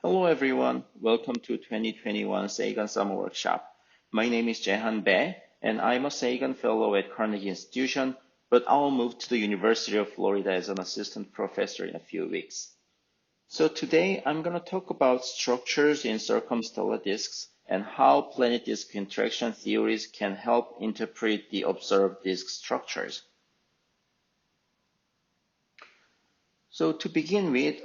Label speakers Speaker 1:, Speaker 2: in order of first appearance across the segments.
Speaker 1: Hello everyone, welcome to 2021 Sagan Summer Workshop. My name is Jaehan, and I'm a Sagan Fellow at Carnegie Institution, but I'll move to the University of Florida as an assistant professor in a few weeks. So today I'm going to talk about structures in circumstellar disks and how planet disk interaction theories can help interpret the observed disk structures. So to begin with,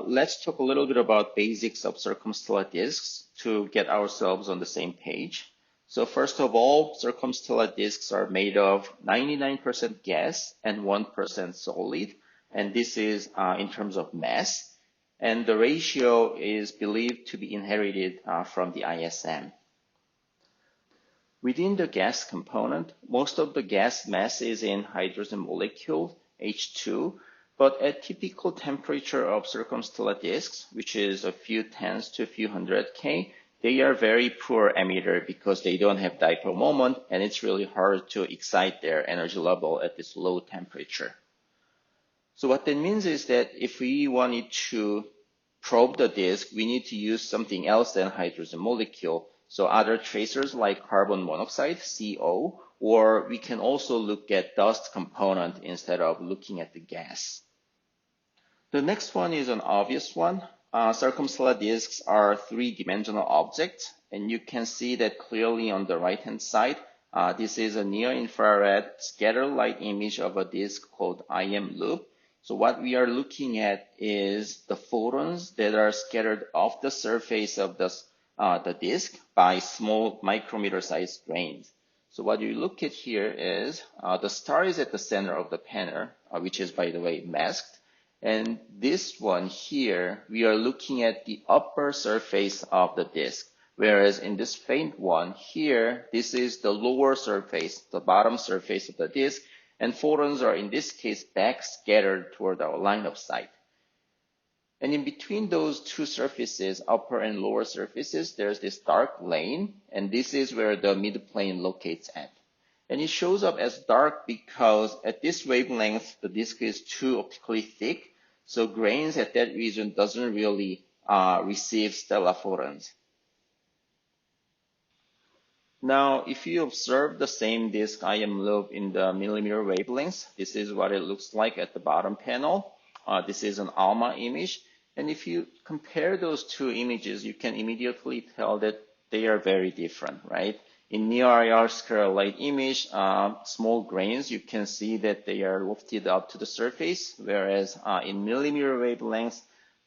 Speaker 1: let's talk a little bit about basics of circumstellar disks to get ourselves on the same page. So first of all, circumstellar disks are made of 99% gas and 1% solid, and this is in terms of mass, and the ratio is believed to be inherited from the ISM. Within the gas component, most of the gas mass is in hydrogen molecule, H2, but at typical temperature of circumstellar disks, which is a few tens to a few hundred K, they are very poor emitter because they don't have dipole moment, and it's really hard to excite their energy level at this low temperature. So what that means is that if we wanted to probe the disk, we need to use something else than hydrogen molecule. So other tracers like carbon monoxide, CO, or we can also look at dust component instead of looking at the gas. The next one is an obvious one. Circumstellar disks are three-dimensional objects, and you can see that clearly on the right-hand side. This is a near-infrared scatter light image of a disk called IM loop. So what we are looking at is the photons that are scattered off the surface of the disk by small micrometer-sized grains. So what you look at here is the star is at the center of the panel, which is, by the way, masked. And this one here, we are looking at the upper surface of the disk, whereas in this faint one here, this is the lower surface, the bottom surface of the disk, and photons are in this case back scattered toward our line of sight. And in between those two surfaces, upper and lower surfaces, there's this dark lane, and this is where the midplane locates at. And it shows up as dark because at this wavelength, the disk is too optically thick, so grains at that region doesn't really receive stellar photons. Now, if you observe the same disk IM loop in the millimeter wavelengths, this is what it looks like at the bottom panel. This is an ALMA image. And if you compare those two images, you can immediately tell that they are very different, right? In near-IR scatter light image, small grains, you can see that they are lifted up to the surface, whereas in millimeter wavelengths,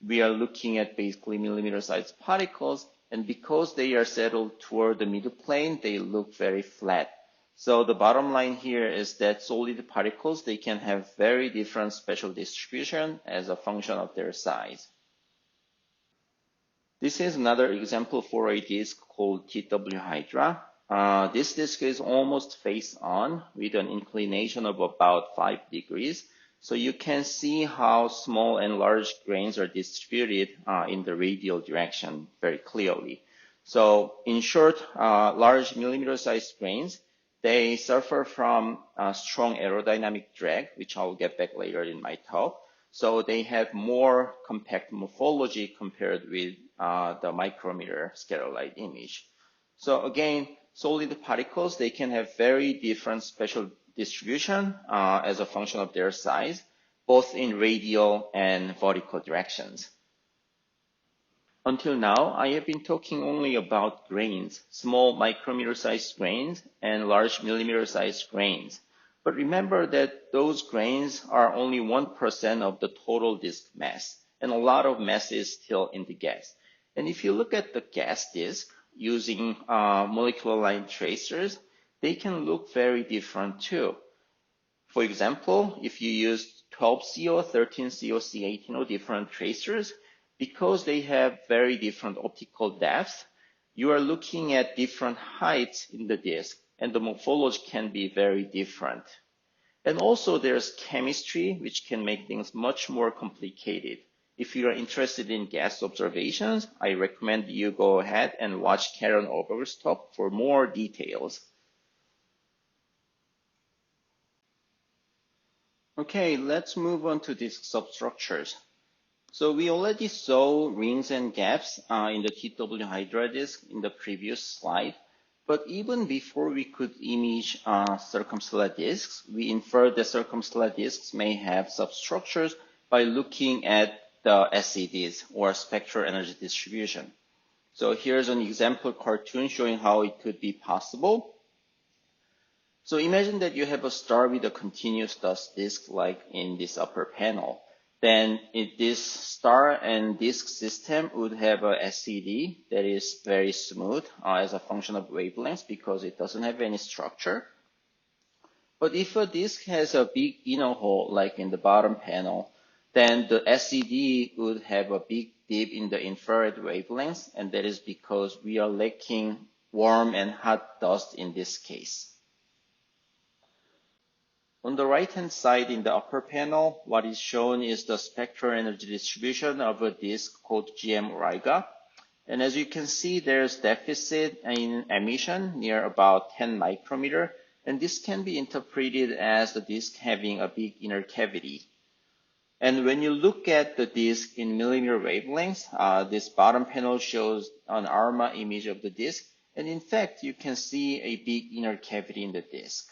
Speaker 1: we are looking at basically millimeter-sized particles, and because they are settled toward the middle plane, they look very flat. So the bottom line here is that solid particles, they can have very different spatial distribution as a function of their size. This is another example for a disk called TW Hydra. This disk is almost face on with an inclination of about 5 degrees. So you can see how small and large grains are distributed in the radial direction very clearly. So in short, large millimeter-sized grains, they suffer from strong aerodynamic drag, which I'll get back later in my talk. So they have more compact morphology compared with the micrometer scatter light image. So again, solid particles, they can have very different spatial distribution as a function of their size, both in radial and vertical directions. Until now, I have been talking only about grains, small micrometer-sized grains and large millimeter-sized grains. But remember that those grains are only 1% of the total disk mass, and a lot of mass is still in the gas. And if you look at the gas disk using molecular line tracers, they can look very different too. For example, if you use 12CO, 13CO, C18O different tracers, because they have very different optical depths, you are looking at different heights in the disk, and the morphology can be very different. And also there's chemistry, which can make things much more complicated. If you are interested in gas observations, I recommend you go ahead and watch Karen Oberg's talk for more details. Okay, let's move on to disk substructures. So we already saw rings and gaps in the TW Hydra disk in the previous slide. But even before we could image circumstellar disks, we inferred that circumstellar disks may have substructures by looking at the SEDs, or spectral energy distribution. So here's an example cartoon showing how it could be possible. So imagine that you have a star with a continuous dust disk like in this upper panel. Then this star and disk system would have a SED that is very smooth as a function of wavelengths because it doesn't have any structure. But if a disk has a big inner hole like in the bottom panel, then the SED would have a big dip in the infrared wavelengths, and that is because we are lacking warm and hot dust in this case. On the right-hand side in the upper panel, what is shown is the spectral energy distribution of a disk called GM Riga. And as you can see, there's deficit in emission near about 10 micrometer, and this can be interpreted as the disk having a big inner cavity. And when you look at the disk in millimeter wavelengths, this bottom panel shows an ARMA image of the disk, and in fact, you can see a big inner cavity in the disk.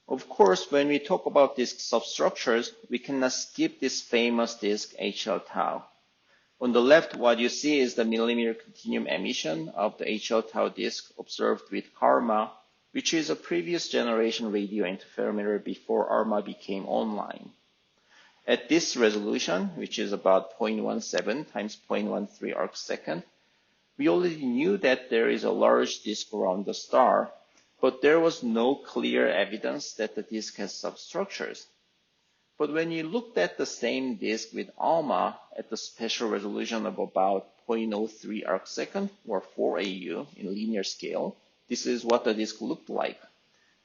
Speaker 1: Of course, when we talk about disk substructures, we cannot skip this famous disk HL tau. On the left, what you see is the millimeter continuum emission of the HL tau disk observed with CARMA, which is a previous generation radio interferometer before ARMA became online. At this resolution, which is about 0.17 times 0.13 arcsecond, we already knew that there is a large disk around the star, but there was no clear evidence that the disk has substructures. But when you looked at the same disk with ALMA at the spatial resolution of about 0.03 arcsecond, or 4 AU in linear scale, this is what the disk looked like.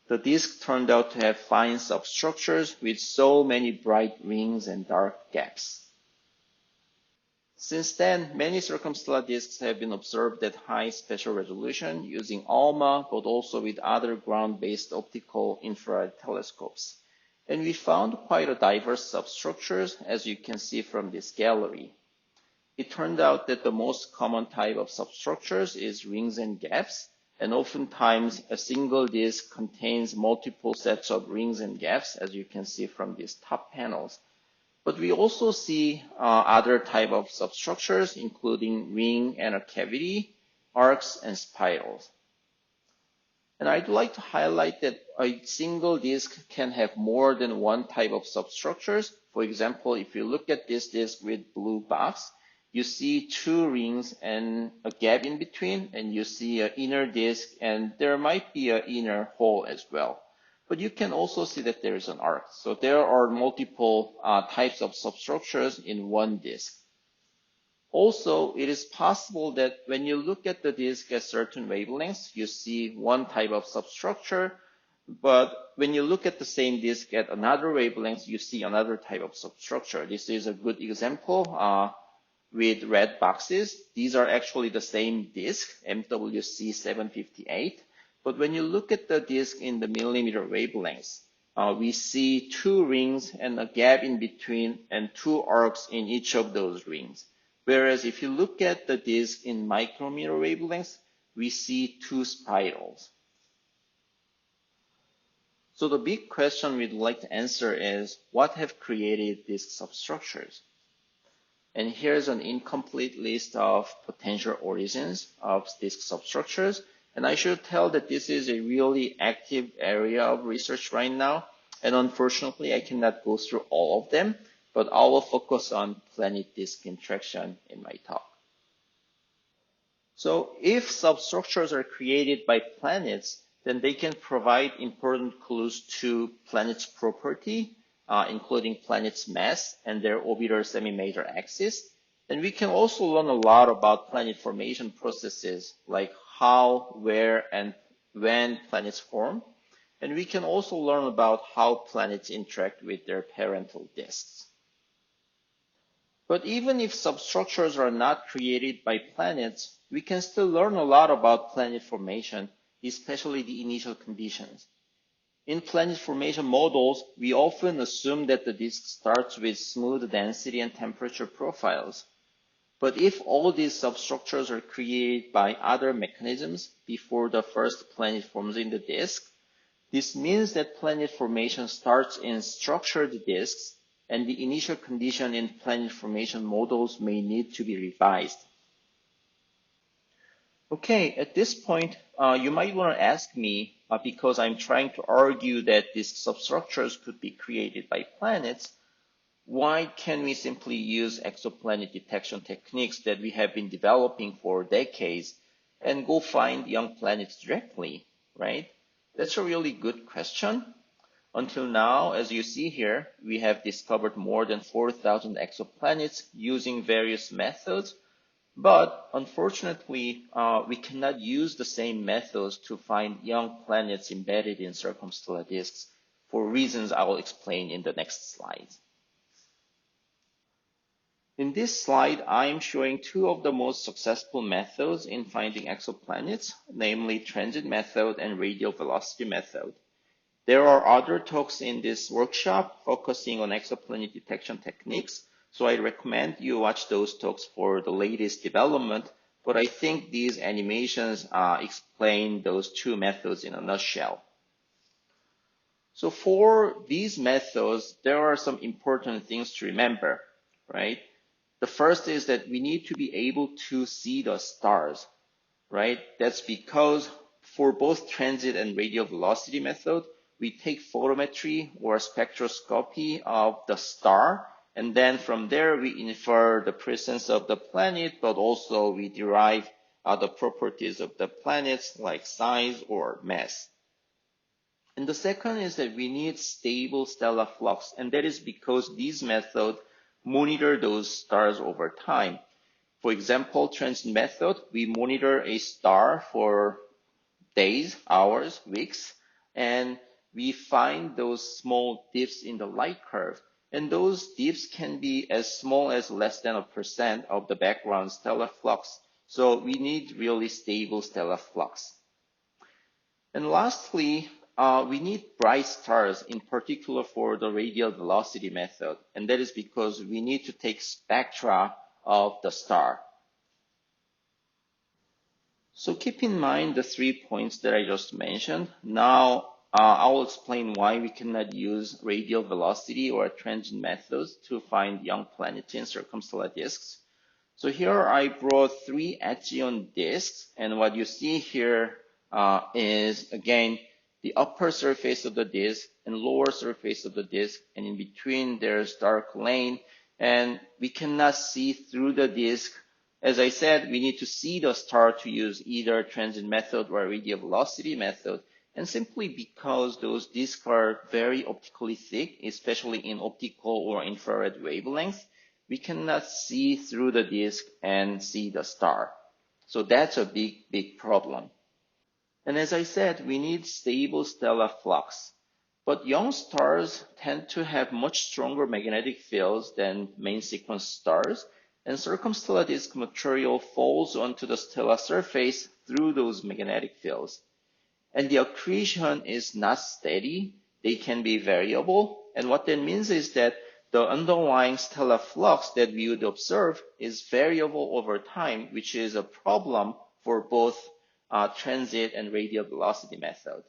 Speaker 1: The disk turned out to have fine substructures with so many bright rings and dark gaps. Since then, many circumstellar disks have been observed at high spatial resolution using ALMA, but also with other ground-based optical infrared telescopes. And we found quite a diverse substructures, as you can see from this gallery. It turned out that the most common type of substructures is rings and gaps, and oftentimes a single disk contains multiple sets of rings and gaps, as you can see from these top panels. But we also see other type of substructures, including ring and a cavity, arcs, and spirals. And I'd like to highlight that a single disk can have more than one type of substructures. For example, if you look at this disk with blue box, you see two rings and a gap in between, and you see an inner disk, and there might be an inner hole as well. But you can also see that there is an arc. So there are multiple types of substructures in one disk. Also, it is possible that when you look at the disk at certain wavelengths, you see one type of substructure, but when you look at the same disk at another wavelength, you see another type of substructure. This is a good example with red boxes. These are actually the same disk, MWC 758. But when you look at the disk in the millimeter wavelengths, we see two rings and a gap in between and two arcs in each of those rings. Whereas if you look at the disk in micrometer wavelengths, we see two spirals. So the big question we'd like to answer is, what have created disk substructures? And here's an incomplete list of potential origins of disk substructures. And I should tell that this is a really active area of research right now. And unfortunately, I cannot go through all of them, but I will focus on planet-disk interaction in my talk. So if substructures are created by planets, then they can provide important clues to planets' property, including planets' mass and their orbital semi-major axis. And we can also learn a lot about planet formation processes, like how, where, and when planets form. And we can also learn about how planets interact with their parental disks. But even if substructures are not created by planets, we can still learn a lot about planet formation, especially the initial conditions. In planet formation models, we often assume that the disk starts with smooth density and temperature profiles. But if all these substructures are created by other mechanisms before the first planet forms in the disk, this means that planet formation starts in structured disks, and the initial condition in planet formation models may need to be revised. Okay, at this point, you might want to ask me, because I'm trying to argue that these substructures could be created by planets, why can't we simply use exoplanet detection techniques that we have been developing for decades and go find young planets directly, right? That's a really good question. Until now, as you see here, we have discovered more than 4,000 exoplanets using various methods. But unfortunately, we cannot use the same methods to find young planets embedded in circumstellar disks for reasons I will explain in the next slide. In this slide, I am showing two of the most successful methods in finding exoplanets, namely transit method and radial velocity method. There are other talks in this workshop focusing on exoplanet detection techniques, so I recommend you watch those talks for the latest development, but I think these animations explain those two methods in a nutshell. So for these methods, there are some important things to remember, right? The first is that we need to be able to see the stars, right? That's because for both transit and radial velocity method, we take photometry or spectroscopy of the star, and then from there we infer the presence of the planet, but also we derive the properties of the planets like size or mass. And the second is that we need stable stellar flux, and that is because these methods monitor those stars over time. For example, transit method, we monitor a star for days, hours, weeks, and we find those small dips in the light curve. And those dips can be as small as less than 1% of the background stellar flux. So we need really stable stellar flux. And lastly, we need bright stars, in particular for the radial velocity method. And that is because we need to take spectra of the star. So keep in mind the 3 points that I just mentioned. Now, I will explain why we cannot use radial velocity or transit methods to find young planets in circumstellar disks. So here I brought 3 Aegean disks, and what you see here is, again, the upper surface of the disk and lower surface of the disk, and in between there's dark lane, and we cannot see through the disk. As I said, we need to see the star to use either transit method or radial velocity method. And simply because those disks are very optically thick, especially in optical or infrared wavelength, we cannot see through the disk and see the star. So that's a big problem. And as I said, we need stable stellar flux. But young stars tend to have much stronger magnetic fields than main sequence stars, and circumstellar disk material falls onto the stellar surface through those magnetic fields. And the accretion is not steady. They can be variable. And what that means is that the underlying stellar flux that we would observe is variable over time, which is a problem for both transit and radial velocity method.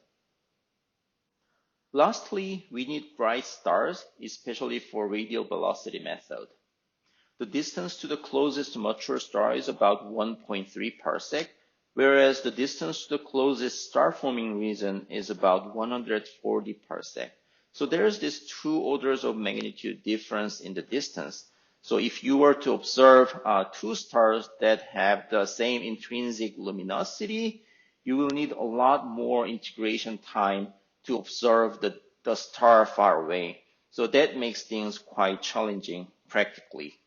Speaker 1: Lastly, we need bright stars, especially for radial velocity method. The distance to the closest mature star is about 1.3 parsec, whereas the distance to the closest star-forming region is about 140 parsec. So there's this 2 orders of magnitude difference in the distance. So if you were to observe 2 stars that have the same intrinsic luminosity, you will need a lot more integration time to observe the star far away. So that makes things quite challenging practically.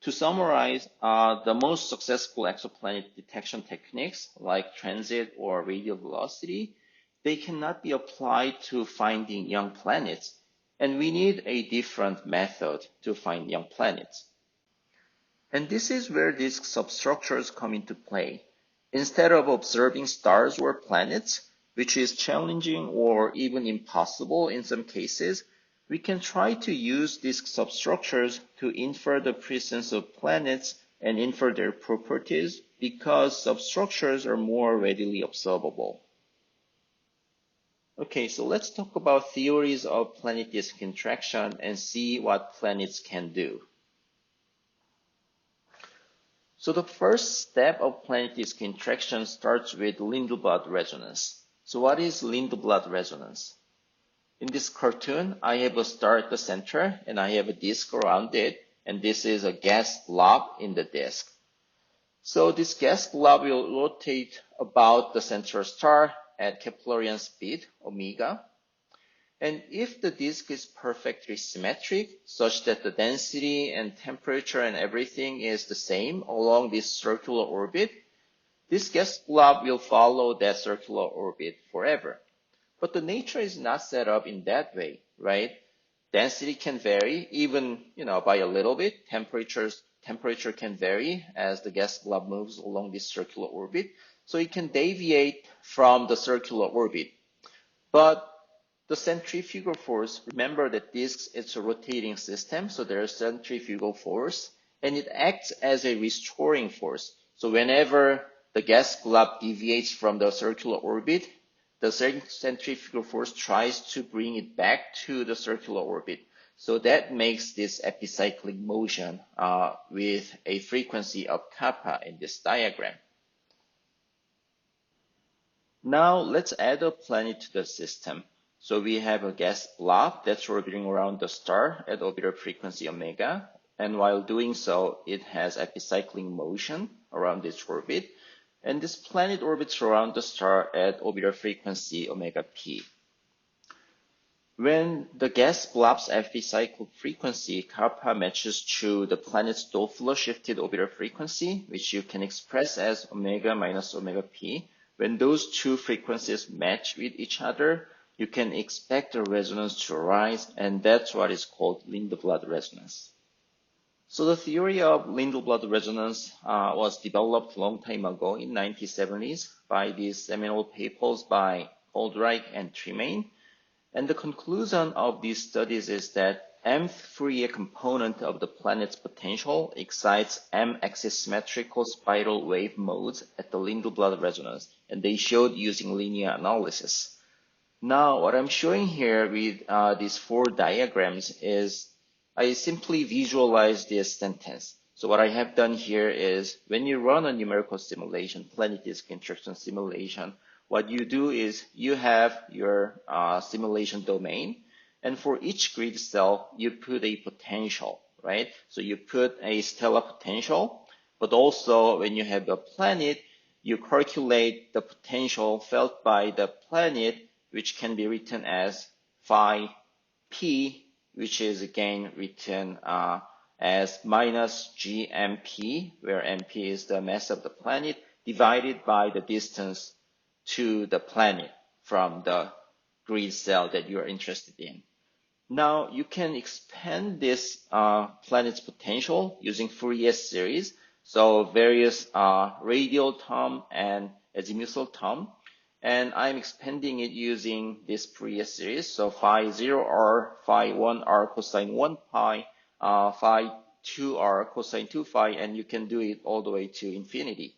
Speaker 1: To summarize, the most successful exoplanet detection techniques like transit or radial velocity, they cannot be applied to finding young planets, and we need a different method to find young planets. And this is where these substructures come into play. Instead of observing stars or planets, which is challenging or even impossible in some cases, we can try to use these substructures to infer the presence of planets and infer their properties because substructures are more readily observable. Okay, so let's talk about theories of planet disk interaction and see what planets can do. So the first step of planet disk interaction starts with Lindblad resonance. So what is Lindblad resonance? In this cartoon, I have a star at the center and I have a disk around it, and this is a gas blob in the disk. So this gas blob will rotate about the central star at Keplerian speed, omega. And if the disk is perfectly symmetric, such that the density and temperature and everything is the same along this circular orbit, this gas blob will follow that circular orbit forever. But the nature is not set up in that way, right? Density can vary even, by a little bit. Temperature can vary as the gas blob moves along this circular orbit. So it can deviate from the circular orbit. But the centrifugal force, remember that disk is a rotating system, so there is centrifugal force, and it acts as a restoring force. So whenever the gas blob deviates from the circular orbit, the centrifugal force tries to bring it back to the circular orbit. So that makes this epicyclic motion with a frequency of kappa in this diagram. Now let's add a planet to the system. So we have a gas blob that's orbiting around the star at orbital frequency omega. And while doing so, it has epicycling motion around its orbit. And this planet orbits around the star at orbital frequency omega p. When the gas blob's epicycle frequency kappa matches to the planet's Doppler shifted orbital frequency, which you can express as omega minus omega p, when those two frequencies match with each other, you can expect a resonance to arise, and that's what is called Lindblad resonance. So the theory of Lindblad resonance was developed a long time ago in 1970s by these seminal papers by Goldreich and Tremaine. And the conclusion of these studies is that mth Fourier component of the planet's potential excites m-axis symmetrical spiral wave modes at the Lindblad resonance, and they showed using linear analysis. Now, what I'm showing here with these four diagrams is I simply visualize this sentence. So what I have done here is when you run a numerical simulation, planet disk interaction simulation, what you do is you have your simulation domain, and for each grid cell, you put a potential, right? So you put a stellar potential, but also when you have a planet, you calculate the potential felt by the planet, which can be written as phi p, which is again written as minus gmp, where mp is the mass of the planet, divided by the distance to the planet from the grid cell that you are interested in. Now, you can expand this planet's potential using Fourier series, so various radial term and azimuthal term. And I'm expanding it using this Fourier series. So phi 0r, phi 1r cosine 1 pi, phi 2r cosine 2 phi, and you can do it all the way to infinity.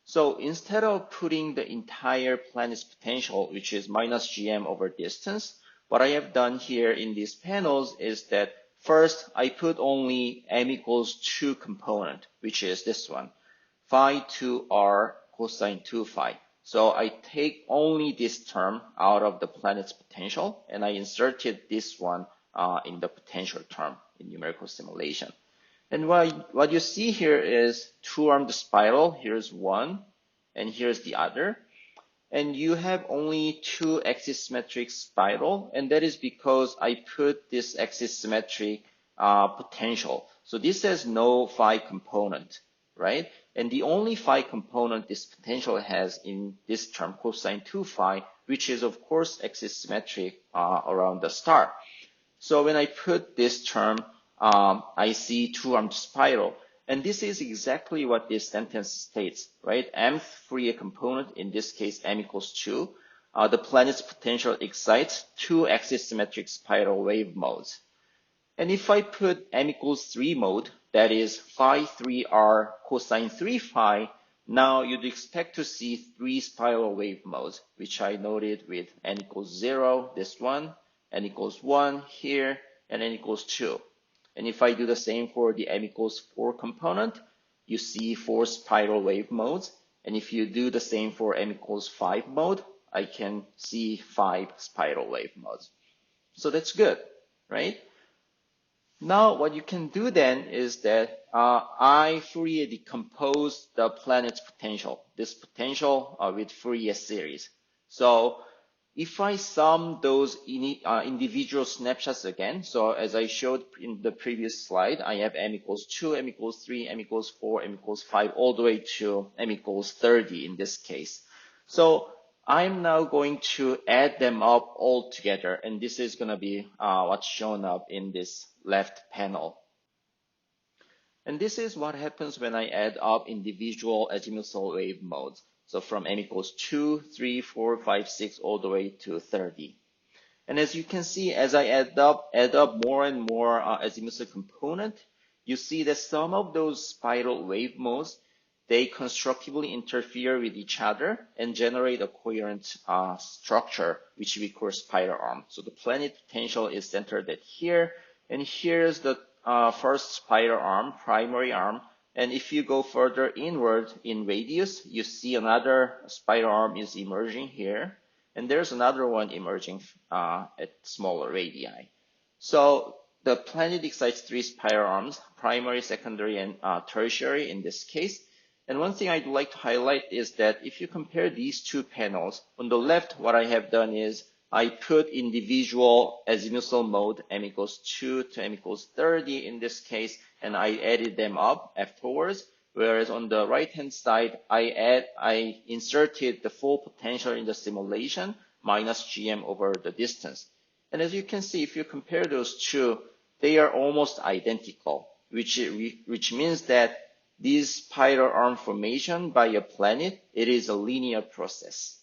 Speaker 1: So instead of putting the entire planet's potential, which is minus gm over distance, what I have done here in these panels is that first I put only m equals 2 component, which is this one, phi 2r cosine 2 phi. So I take only this term out of the planet's potential, and I inserted this one in the potential term in numerical simulation. And what you see here is two-armed spiral. Here's one, and here's the other. And you have only two axis symmetric spiral, and that is because I put this axis symmetric potential. So this has no phi component, right? And the only phi component this potential has in this term, cosine 2 phi, which is of course axis symmetric around the star. So when I put this term, I see two-armed spiral. And this is exactly what this sentence states, right? Mth Fourier component, in this case, m equals 2. the planet's potential excites two axis symmetric spiral wave modes. And if I put m equals 3 mode, that is phi 3r cosine 3 phi, now you'd expect to see three spiral wave modes, which I noted with n equals 0, this one, n equals 1 here, and n equals 2. And if I do the same for the m equals 4 component, you see four spiral wave modes. And if you do the same for m equals 5 mode, I can see 5 spiral wave modes. So that's good, right? Now, what you can do then is that I Fourier decompose the planet's potential, this potential with Fourier series. So if I sum those individual snapshots again, so as I showed in the previous slide, I have m equals 2, m equals 3, m equals 4, m equals 5, all the way to m equals 30 in this case. So I'm now going to add them up all together, and this is going to be what's shown up in this left panel. And this is what happens when I add up individual azimuthal wave modes. So from m equals 2, 3, 4, 5, 6, all the way to 30. And as you can see, as I add up more and more azimuthal component, you see that some of those spiral wave modes, they constructively interfere with each other and generate a coherent structure, which we call spiral arm. So the planet potential is centered at here, and here's the first spiral arm, primary arm. And if you go further inward in radius, you see another spiral arm is emerging here, and there's another one emerging at smaller radii. So the planet excites three spiral arms, primary, secondary, and tertiary in this case. And one thing I'd like to highlight is that if you compare these two panels, on the left, what I have done is I put individual azimuthal mode m equals 2 to m equals 30 in this case, and I added them up afterwards. Whereas on the right-hand side, I inserted the full potential in the simulation minus gm over the distance. And as you can see, if you compare those two, they are almost identical, which means that this spiral arm formation by a planet, it is a linear process.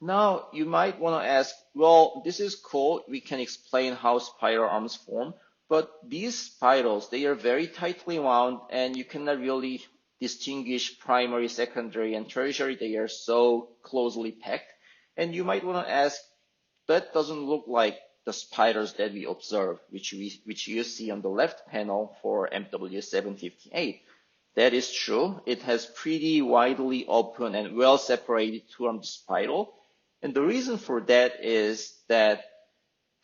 Speaker 1: Now, you might want to ask, well, this is cool. We can explain how spiral arms form, but these spirals, they are very tightly wound, and you cannot really distinguish primary, secondary, and tertiary. They are so closely packed. And you might want to ask, that doesn't look like the spirals that we observe, which you see on the left panel for MW758. That is true. It has pretty widely open and well separated two-armed spiral. And the reason for that is that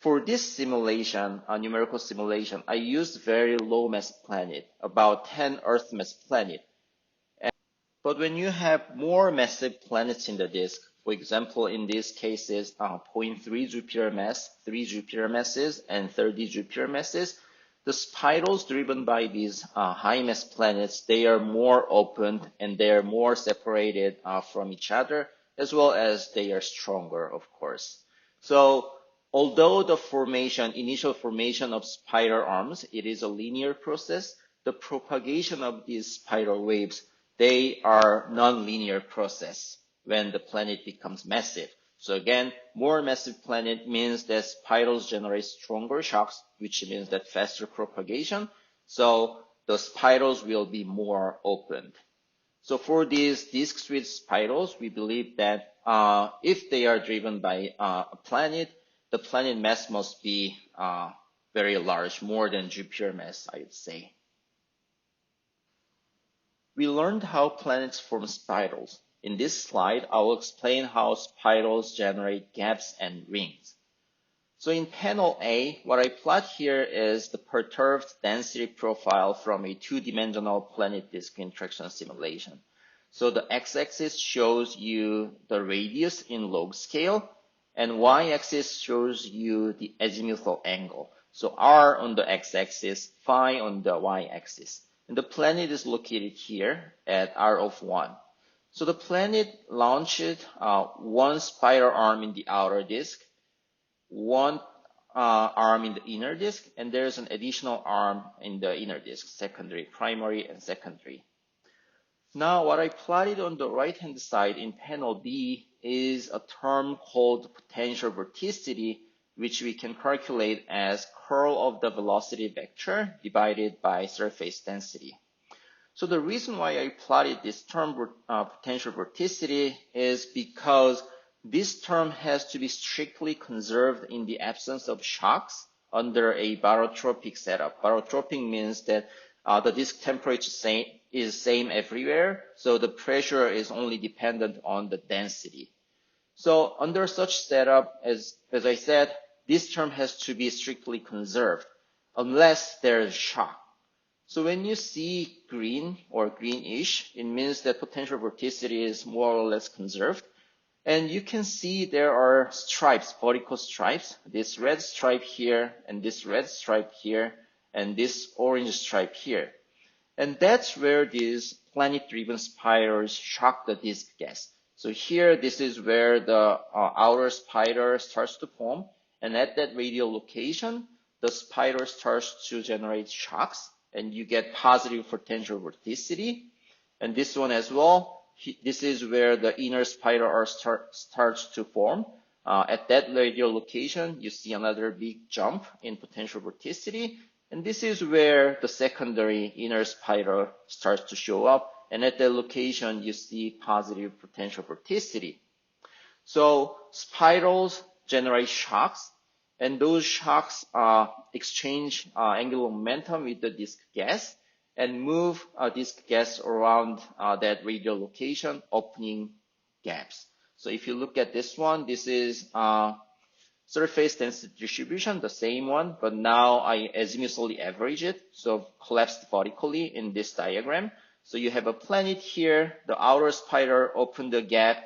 Speaker 1: for this simulation, a numerical simulation, I used very low mass planet, about 10 Earth mass planet. But when you have more massive planets in the disk, for example, in these cases, 0.3 Jupiter mass, 3 Jupiter masses, and 30 Jupiter masses, the spirals driven by these high mass planets, they are more open and they are more separated from each other, as well as they are stronger, of course. So although the initial formation of spiral arms, it is a linear process, the propagation of these spiral waves, they are non-linear process when the planet becomes massive. So again, more massive planet means that spirals generate stronger shocks, which means that faster propagation. So the spirals will be more opened. So for these disks with spirals, we believe that if they are driven by a planet, the planet mass must be very large, more than Jupiter mass, I would say. We learned how planets form spirals. In this slide, I will explain how spirals generate gaps and rings. So in panel A, what I plot here is the perturbed density profile from a two-dimensional planet disk interaction simulation. So the x-axis shows you the radius in log scale, and y-axis shows you the azimuthal angle. So r on the x-axis, phi on the y-axis. And the planet is located here at r of 1. So the planet launched one spiral arm in the outer disk, one arm in the inner disk, and there's an additional arm in the inner disk, secondary, primary, and secondary. Now, what I plotted on the right-hand side in panel B is a term called potential vorticity, which we can calculate as curl of the velocity vector divided by surface density. So the reason why I plotted this term potential vorticity is because this term has to be strictly conserved in the absence of shocks under a barotropic setup. Barotropic means that the disk temperature is same everywhere, so the pressure is only dependent on the density. So under such setup, as I said, this term has to be strictly conserved unless there is shock. So when you see green or greenish, it means that potential vorticity is more or less conserved. And you can see there are stripes, vertical stripes, this red stripe here, and this red stripe here, and this orange stripe here. And that's where these planet-driven spirals shock the disk gas. So here, this is where the outer spiral starts to form. And at that radial location, the spiral starts to generate shocks, and you get positive potential vorticity. And this one as well, this is where the inner spiral starts to form. At that radial location, you see another big jump in potential vorticity. And this is where the secondary inner spiral starts to show up. And at that location, you see positive potential vorticity. So spirals generate shocks, and those shocks exchange angular momentum with the disk gas and move disk gas around that radial location, opening gaps. So if you look at this one, this is surface density distribution, the same one, but now I azimuthally average it, so collapsed vertically in this diagram. So you have a planet here, the outer spiral opened a gap,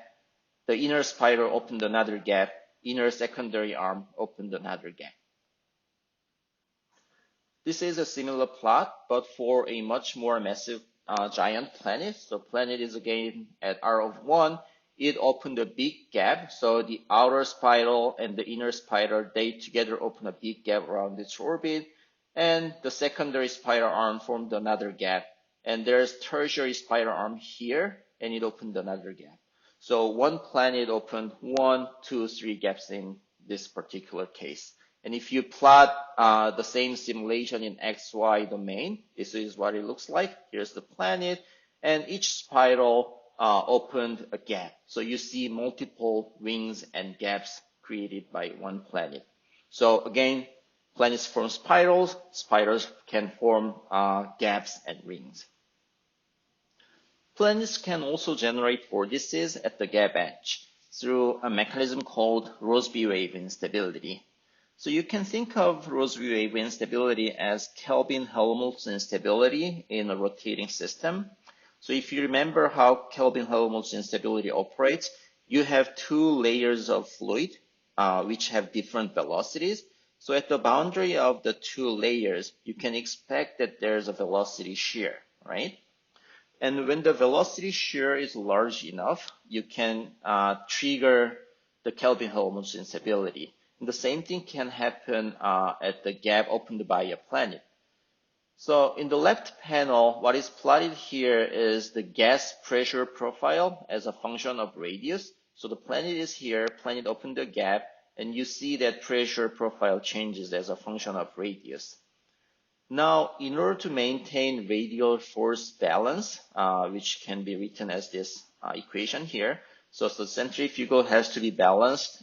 Speaker 1: the inner spiral opened another gap, inner secondary arm opened another gap. This is a similar plot, but for a much more massive giant planet. So planet is again at R of 1. It opened a big gap. So the outer spiral and the inner spiral, they together open a big gap around its orbit. And the secondary spiral arm formed another gap. And there's tertiary spiral arm here, and it opened another gap. So one planet opened 1, 2, 3 gaps in this particular case. And if you plot the same simulation in XY domain, this is what it looks like. Here's the planet, and each spiral opened a gap. So you see multiple rings and gaps created by one planet. So again, planets form spirals. Spirals can form gaps and rings. Planets can also generate vortices at the gap edge through a mechanism called Rossby wave instability. So you can think of Rossby wave instability as Kelvin-Helmholtz instability in a rotating system. So if you remember how Kelvin-Helmholtz instability operates, you have two layers of fluid which have different velocities. So at the boundary of the two layers, you can expect that there's a velocity shear, right? And when the velocity shear is large enough, you can trigger the Kelvin-Helmholtz instability. And the same thing can happen at the gap opened by a planet. So in the left panel, what is plotted here is the gas pressure profile as a function of radius. So the planet is here, planet opened the gap, and you see that pressure profile changes as a function of radius. Now, in order to maintain radial force balance, which can be written as this equation here, so the centrifugal has to be balanced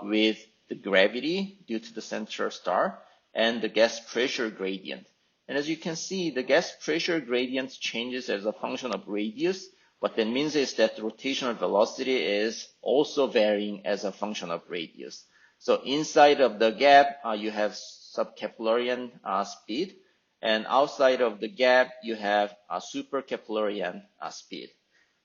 Speaker 1: with the gravity due to the central star and the gas pressure gradient. And as you can see, the gas pressure gradient changes as a function of radius. What that means is that the rotational velocity is also varying as a function of radius. So inside of the gap, you have subcapillarian speed. And outside of the gap, you have a supercapillarian speed.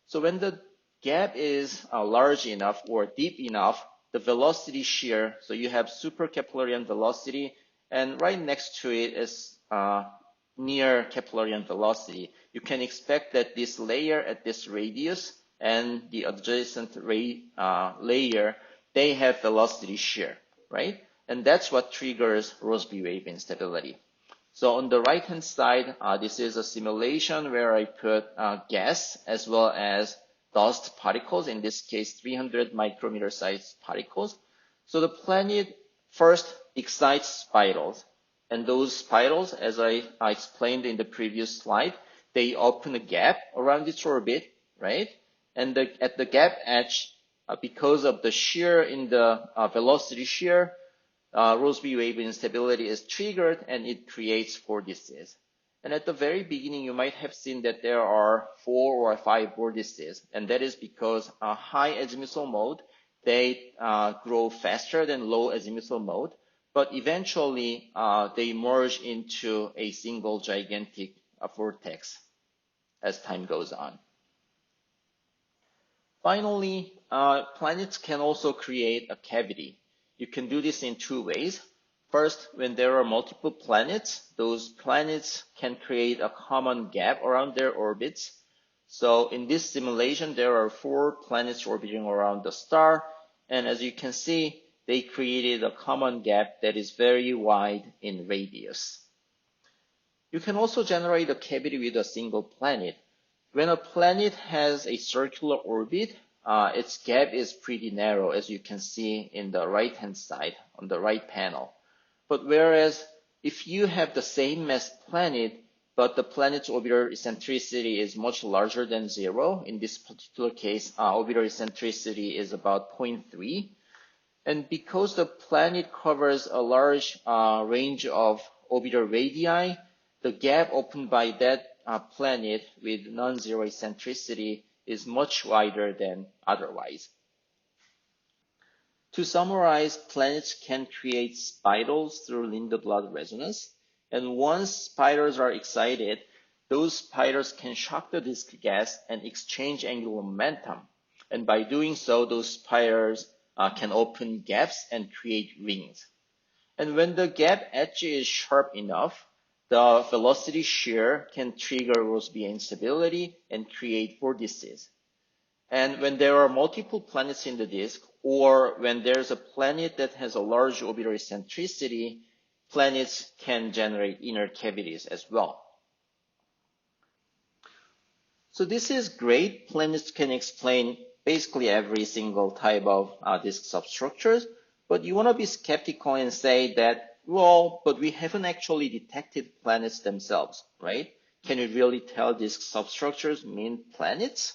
Speaker 1: So when the gap is large enough or deep enough, the velocity shear, so you have supercapillarian velocity, and right next to it is near capillarian velocity. You can expect that this layer at this radius and the adjacent layer, they have velocity shear, right? And that's what triggers Rossby wave instability. So on the right hand side, this is a simulation where I put gas as well as dust particles, in this case 300 micrometer sized particles. So the planet first excites spirals, and those spirals, as I explained in the previous slide, they open a gap around its orbit, right? And at the gap edge, because of the shear in the velocity shear, Rossby wave instability is triggered and it creates vortices. And at the very beginning, you might have seen that there are 4 or 5 vortices, and that is because high azimuthal mode, they grow faster than low azimuthal mode, but eventually they merge into a single gigantic vortex as time goes on. Finally, planets can also create a cavity. You can do this in 2 ways. First, when there are multiple planets, those planets can create a common gap around their orbits. So in this simulation, there are 4 planets orbiting around the star, and as you can see, they created a common gap that is very wide in radius. You can also generate a cavity with a single planet. When a planet has a circular orbit, its gap is pretty narrow, as you can see in the right-hand side on the right panel. But whereas if you have the same mass planet, but the planet's orbital eccentricity is much larger than 0, in this particular case, orbital eccentricity is about 0.3. And because the planet covers a large range of orbital radii, the gap opened by that planet with non-zero eccentricity is much wider than otherwise. To summarize, planets can create spirals through Lindblad resonance, and once spirals are excited, those spirals can shock the disk gas and exchange angular momentum. And by doing so, those spirals can open gaps and create rings. And when the gap edge is sharp enough, the velocity shear can trigger Rossby instability and create vortices. And when there are multiple planets in the disk, or when there's a planet that has a large orbital eccentricity, planets can generate inner cavities as well. So this is great. Planets can explain basically every single type of disk substructures, but you want to be skeptical and say that, well, but we haven't actually detected planets themselves, right? Can you really tell disk substructures mean planets?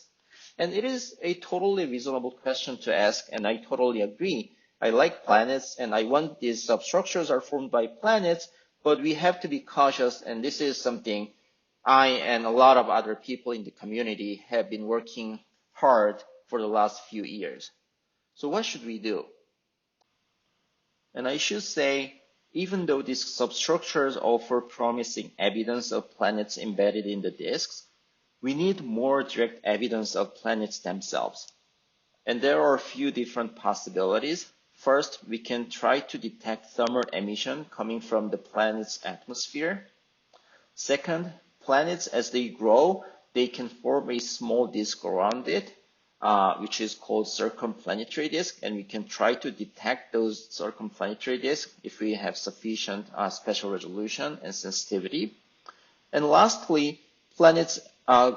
Speaker 1: And it is a totally reasonable question to ask, and I totally agree. I like planets, and I want these substructures are formed by planets, but we have to be cautious, and this is something I and a lot of other people in the community have been working hard for the last few years. So what should we do? And I should say, even though these substructures offer promising evidence of planets embedded in the disks, we need more direct evidence of planets themselves. And there are a few different possibilities. First, we can try to detect thermal emission coming from the planet's atmosphere. Second, planets, as they grow, they can form a small disk around it, which is called circumplanetary disk, and we can try to detect those circumplanetary disks if we have sufficient spatial resolution and sensitivity. And lastly, planets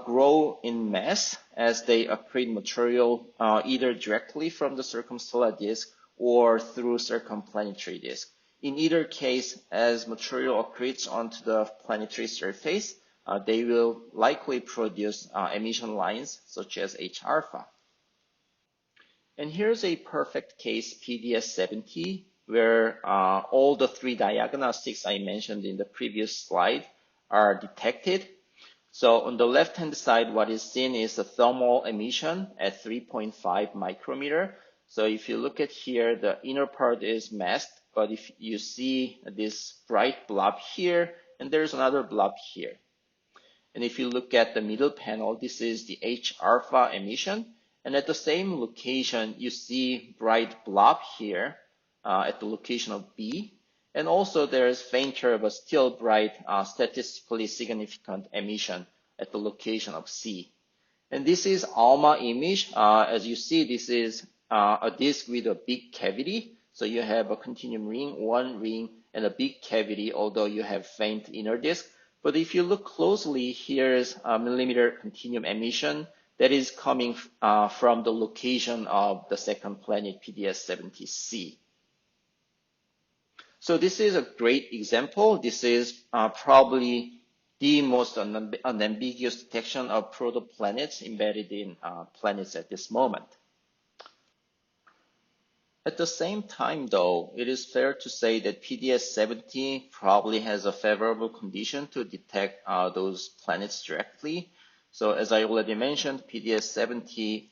Speaker 1: grow in mass as they accrete material either directly from the circumstellar disk or through circumplanetary disk. In either case, as material accretes onto the planetary surface, they will likely produce emission lines such as H-alpha. And here's a perfect case PDS-70 where all the 3 diagnostics I mentioned in the previous slide are detected. So on the left-hand side, what is seen is the thermal emission at 3.5 micrometer. So if you look at here, the inner part is masked, but if you see this bright blob here, and there's another blob here. And if you look at the middle panel, this is the H-alpha emission. And at the same location, you see bright blob here at the location of B. And also there is fainter but still bright statistically significant emission at the location of C. And this is ALMA image. As you see, this is a disk with a big cavity. So you have a continuum ring, one ring, and a big cavity, although you have faint inner disk. But if you look closely, here's a millimeter continuum emission that is coming from the location of the second planet, PDS-70C. So this is a great example. This is probably the most unambiguous detection of protoplanets embedded in planets at this moment. At the same time, though, it is fair to say that PDS-70 probably has a favorable condition to detect those planets directly. So as I already mentioned, PDS-70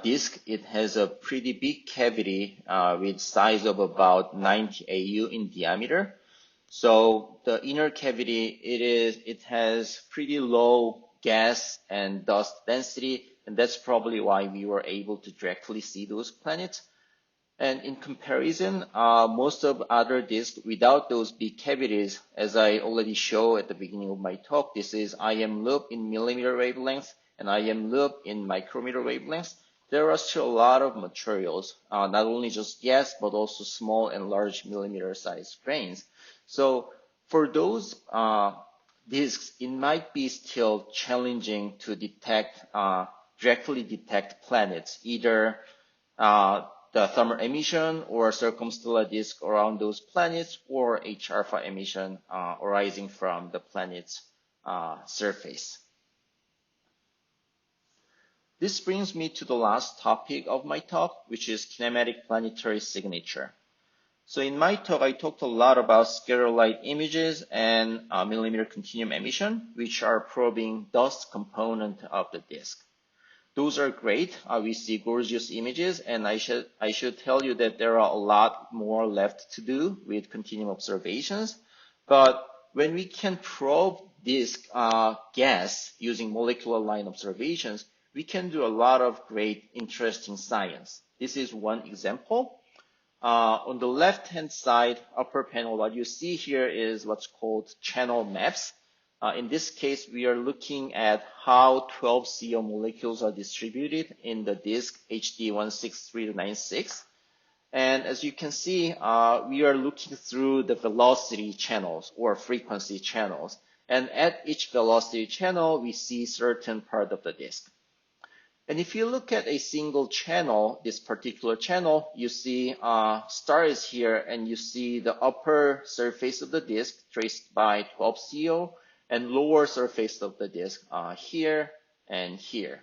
Speaker 1: disk, it has a pretty big cavity with size of about 90 AU in diameter. So the inner cavity, it has pretty low gas and dust density, and that's probably why we were able to directly see those planets. And in comparison, most of other disks without those big cavities, as I already showed at the beginning of my talk, this is IM loop in millimeter wavelength and IM loop in micrometer wavelength. There are still a lot of materials, not only just gas, but also small and large millimeter sized grains. So for those disks, it might be still challenging to detect, directly detect planets, either the thermal emission or circumstellar disk around those planets, or H-alpha emission arising from the planet's surface. This brings me to the last topic of my talk, which is kinematic planetary signature. So in my talk, I talked a lot about scatter light images and millimeter continuum emission, which are probing dust component of the disk. Those are great. We see gorgeous images, and I should tell you that there are a lot more left to do with continuum observations. But when we can probe disk gas using molecular line observations, we can do a lot of great, interesting science. This is one example. On the left-hand side, upper panel, what you see here is what's called channel maps. In this case, we are looking at how 12 CO molecules are distributed in the disk HD16396. And as you can see, we are looking through the velocity channels or frequency channels. And at each velocity channel, we see certain part of the disk. And if you look at a single channel, this particular channel, you see stars here, and you see the upper surface of the disk traced by 12 CO, and lower surface of the disk here and here.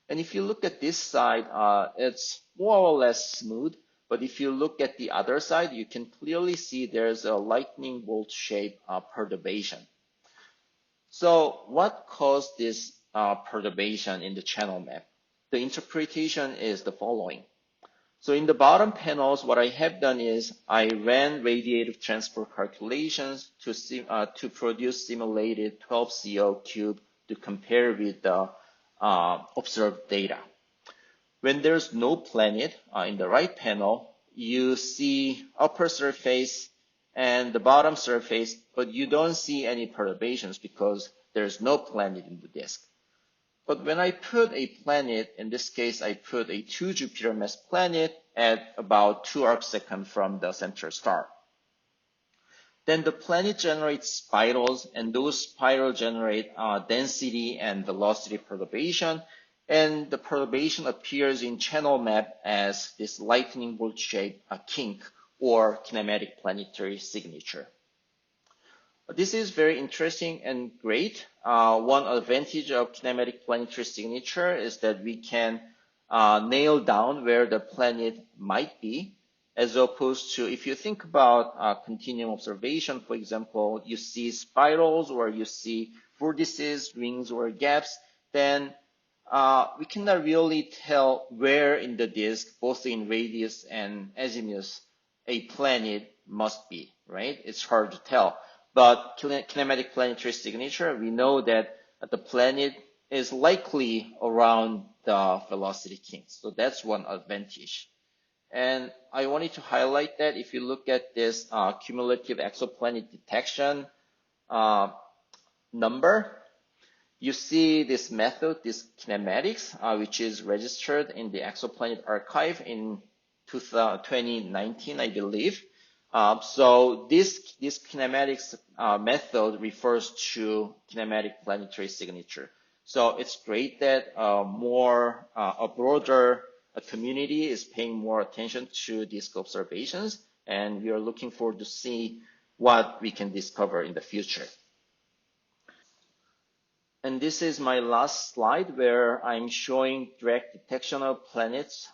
Speaker 1: And if you look at this side, it's more or less smooth. But if you look at the other side, you can clearly see there's a lightning bolt shape perturbation. So what caused this perturbation in the channel map? The interpretation is the following. So in the bottom panels, what I have done is I ran radiative transport calculations to produce simulated 12 CO cube to compare with the observed data. When there's no planet in the right panel, you see upper surface and the bottom surface, but you don't see any perturbations because there's no planet in the disk. But when I put a planet, in this case, I put a 2 Jupiter mass planet at about 2 arcseconds from the central star. Then the planet generates spirals, and those spirals generate density and velocity perturbation. And the perturbation appears in channel map as this lightning bolt shape, a kink, or kinematic planetary signature. This is very interesting and great. One advantage of kinematic planetary signature is that we can nail down where the planet might be, as opposed to if you think about continuum observation, for example, you see spirals or you see vortices, rings, or gaps, then we cannot really tell where in the disk, both in radius and azimuth, a planet must be, right? It's hard to tell. But kinematic planetary signature, we know that the planet is likely around the velocity kinks. So that's one advantage. And I wanted to highlight that if you look at this cumulative exoplanet detection number, you see this method, this kinematics, which is registered in the Exoplanet Archive in 2019, I believe. So this kinematics method refers to kinematic planetary signature. So it's great that a broader community is paying more attention to disk observations, and we are looking forward to see what we can discover in the future. And this is my last slide where I'm showing direct detection of planets.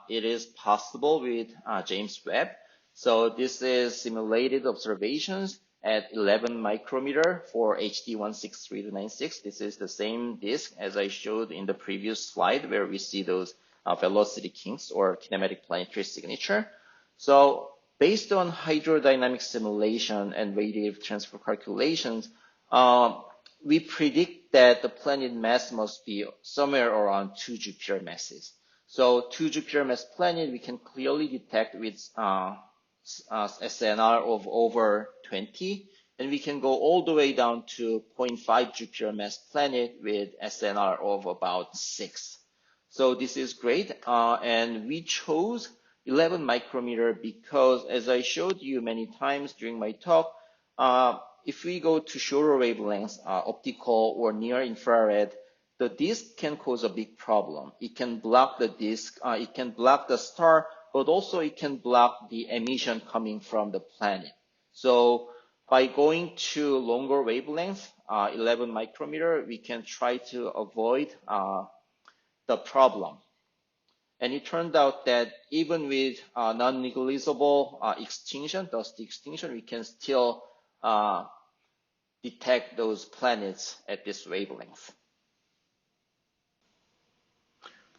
Speaker 1: It is possible with James Webb. So this is simulated observations at 11 micrometer for HD 163-96. This is the same disk as I showed in the previous slide where we see those velocity kinks or kinematic planetary signature. So based on hydrodynamic simulation and radiative transfer calculations, we predict that the planet mass must be somewhere around 2 Jupiter masses. So 2 Jupiter mass planet we can clearly detect with SNR of over 20, and we can go all the way down to 0.5 Jupiter mass planet with SNR of about 6. So this is great, and we chose 11 micrometer because, as I showed you many times during my talk, if we go to shorter wavelengths, optical or near infrared, the disk can cause a big problem. It can block the disk, it can block the star, but also it can block the emission coming from the planet. So by going to longer wavelengths, 11 micrometer, we can try to avoid the problem. And it turned out that even with non-negligible extinction, dust extinction, we can still detect those planets at this wavelength.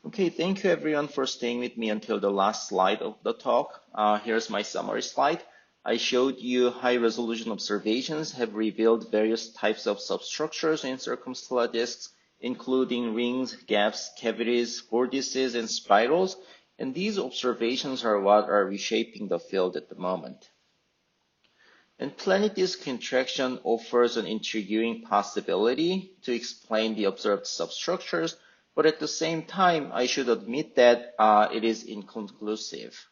Speaker 1: Okay, thank you everyone for staying with me until the last slide of the talk. Here's my summary slide. I showed you high resolution observations have revealed various types of substructures in circumstellar disks, including rings, gaps, cavities, vortices, and spirals. And these observations are what are reshaping the field at the moment. And planet disk interaction offers an intriguing possibility to explain the observed substructures, but at the same time, I should admit that it is inconclusive.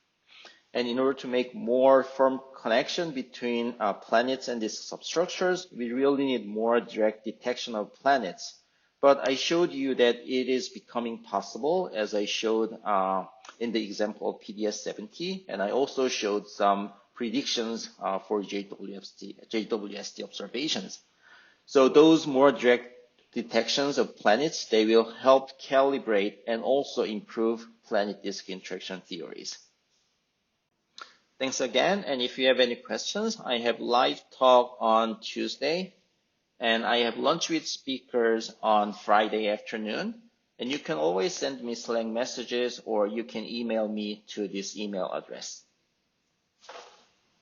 Speaker 1: And in order to make more firm connection between planets and these substructures, we really need more direct detection of planets. But I showed you that it is becoming possible, as I showed in the example of PDS-70, and I also showed some predictions for JWST observations. So those more direct detections of planets, they will help calibrate and also improve planet disk interaction theories. Thanks again, and if you have any questions, I have live talk on Tuesday, and I have lunch with speakers on Friday afternoon, and you can always send me Slack messages or you can email me to this email address.